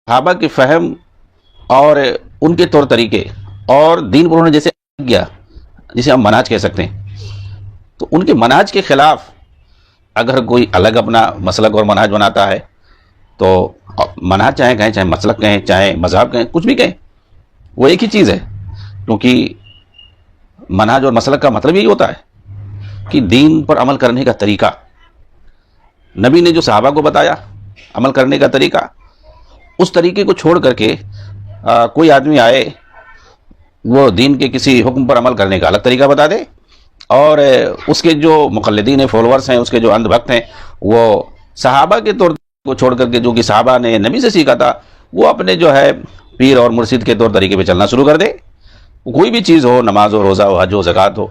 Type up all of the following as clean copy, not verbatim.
صحابہ کے فہم اور ان کے طور طریقے اور دین پر انہوں نے جیسے کیا، جسے ہم منہج کہہ سکتے ہیں، تو ان کے منہج کے خلاف اگر کوئی الگ اپنا مسلک اور منہج بناتا ہے تو منہج چاہے کہیں، چاہے مسلک کہیں، چاہے مذہب کہیں، کچھ بھی کہیں، وہ ایک ہی چیز ہے، کیونکہ منہج اور مسلک کا مطلب یہی ہوتا ہے کہ دین پر عمل کرنے کا طریقہ، نبی نے جو صحابہ کو بتایا عمل کرنے کا طریقہ، اس طریقے کو چھوڑ کر کے کوئی آدمی آئے وہ دین کے کسی حکم پر عمل کرنے کا الگ طریقہ بتا دے، اور اس کے جو مقلدین ہیں، فالوورز ہیں، اس کے جو اندھ بھکت ہیں، وہ صحابہ کے طور کو چھوڑ کر کے جو کہ صحابہ نے نبی سے سیکھا تھا وہ اپنے جو ہے پیر اور مرشد کے طور طریقے پہ چلنا شروع کر دے۔ کوئی بھی چیز ہو، نماز ہو، روزہ ہو، حج ہو، زکوٰۃ ہو،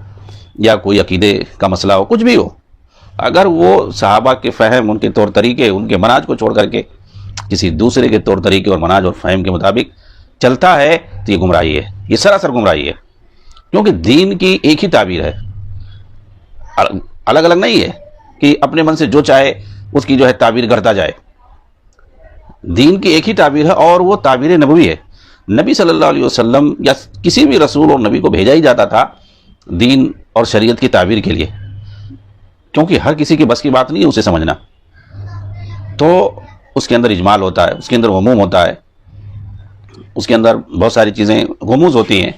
یا کوئی عقیدے کا مسئلہ ہو، کچھ بھی ہو، اگر وہ صحابہ کے فہم، ان کے طور طریقے، ان کے منہج کو چھوڑ کر کے کسی دوسرے کے طور طریقے اور منہج اور فہم کے مطابق چلتا ہے تو یہ گمراہی ہے، یہ سراسر گمراہی ہے، کیونکہ دین کی ایک ہی تعبیر ہے، الگ الگ نہیں ہے کہ اپنے من سے جو چاہے اس کی جو ہے تعبیر کرتا جائے۔ دین کی ایک ہی تعبیر ہے اور وہ تعبیر نبوی ہے۔ نبی صلی اللہ علیہ وسلم یا کسی بھی رسول اور نبی کو بھیجا ہی جاتا تھا دین اور شریعت کی تعبیر کے لیے، کیونکہ ہر کسی کی بس کی بات نہیں ہے اسے سمجھنا، تو اس کے اندر اجمال ہوتا ہے، اس کے اندر عموم ہوتا ہے، اس کے اندر بہت ساری چیزیں غموض ہوتی ہیں،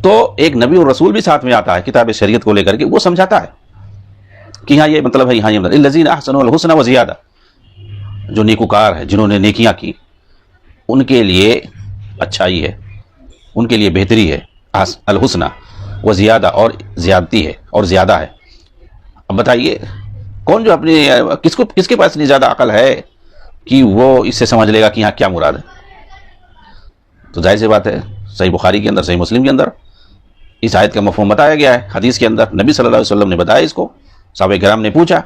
تو ایک نبی اور رسول بھی ساتھ میں آتا ہے کتاب شریعت کو لے کر کے، وہ سمجھاتا ہے کہ ہاں یہ مطلب ہے، ہاں یہ مطلب الذین احسنوا الحسنى وزیادہ، جو نیکوکار ہے، جنہوں نے نیکیاں کی، ان کے لیے اچھائی ہے، ان کے لیے بہتری ہے، الحسنى وزیادہ، اور زیادتی ہے اور زیادہ ہے۔ اب بتائیے کون جو اپنی کس کے پاس اتنی زیادہ عقل ہے کہ وہ اس سے سمجھ لے گا کہ یہاں کیا مراد ہے؟ تو ظاہر سی بات ہے صحیح بخاری کے اندر، صحیح مسلم کے اندر اس آیت کا مفہوم بتایا گیا ہے، حدیث کے اندر نبی صلی اللہ علیہ وسلم نے بتایا اس کو، صحابہ کرام نے پوچھا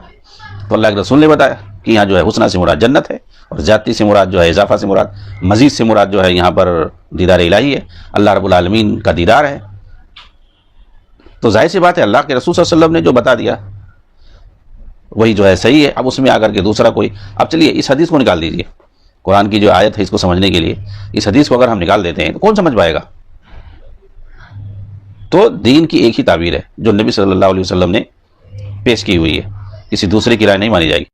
تو اللہ کے رسول نے بتایا کہ یہاں جو ہے حسنہ سے مراد جنت ہے، اور زیادتی سے مراد جو ہے، اضافہ سے مراد، مزید سے مراد جو ہے یہاں پر دیدار الہی ہے، اللہ رب العالمین کا دیدار ہے۔ تو ظاہر سی بات ہے اللہ کے رسول صلی اللہ علیہ وسلم نے جو بتا دیا وہی جو ہے صحیح ہے۔ اب اس میں آ کر کے دوسرا کوئی، اب چلیے اس حدیث کو نکال دیجیے، قرآن کی جو آیت ہے اس کو سمجھنے کے لیے اس حدیث کو اگر ہم نکال دیتے ہیں تو کون سمجھ پائے گا؟ تو دین کی ایک ہی تعبیر ہے جو نبی صلی اللہ علیہ وسلم نے پیش کی ہوئی ہے، کسی دوسرے کی رائے نہیں مانی جائے گی۔